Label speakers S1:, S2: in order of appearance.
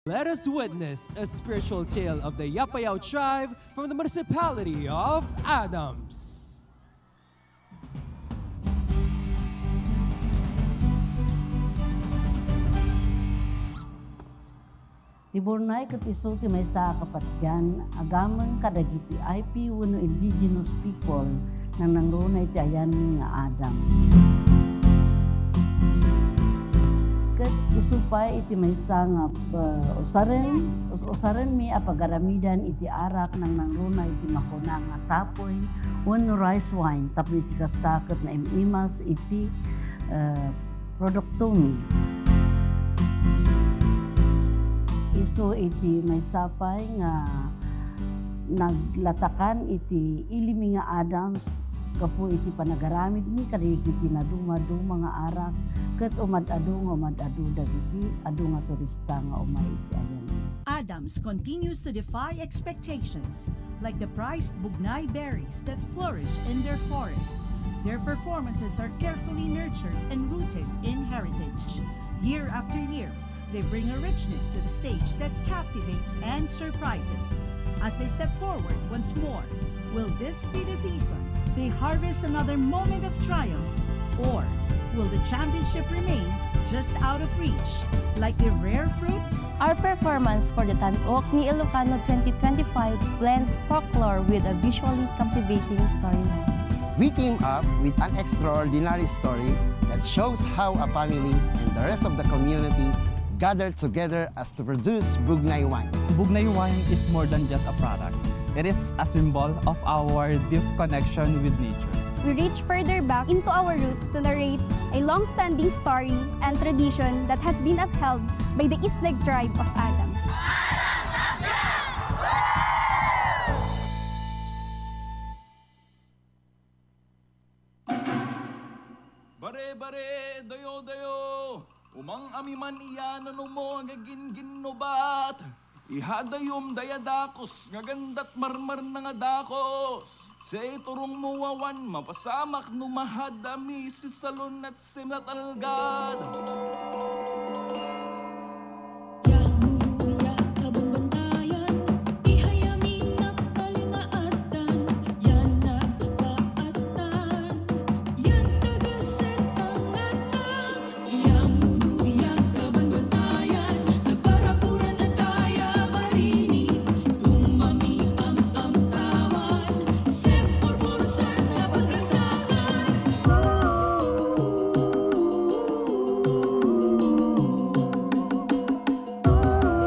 S1: Let us witness a spiritual tale of the Yapayao tribe from the municipality of Adams.
S2: Tiburnay ket isulti may sa kapatyan, agamang kadagiti IP wano indigenous people nang nangrunay ti ayan nga Adams. Ket isupay iti may sa nga usaren mi apagaramidan iti arak nang nangrunay iti makuna nga tapoy wano rice wine tapno iti kastaket na imimas iti produkto mi. Isu iti may sapay nga naglatakan iti ilimi nga Adams kapu iti panagaramid ni kadagiti naduma-duma nga arak ket umad-adu dagiti adu nga turista nga umay iti ayan.
S3: Adams continues to defy expectations, like the prized bugnay berries that flourish in their forests. Their performances are carefully nurtured and rooted in heritage. Year after year, they bring a richness to the stage that captivates and surprises. As they step forward once more, will this be the season they harvest another moment of triumph? Or will the championship remain just out of reach, like the rare fruit?
S4: Our performance for the Tanok ni Ilocano 2025 blends folklore with a visually captivating storyline.
S5: We came up with an extraordinary story that shows how a family and the rest of the community gathered together as to produce Bugnay wine.
S6: Bugnay wine is more than just a product. It is a symbol of our deep connection with nature.
S7: We reach further back into our roots to narrate a long-standing story and tradition that has been upheld by the Isleg tribe of Adams.
S8: Bare, dayo, umang amiman iyan mo nga gin-ginubat. Ihadayom dayadakos, nga gandat marmar na nga dakos. Sa iturong muwawan, mapasamak numahadami si salon at sinatalgad.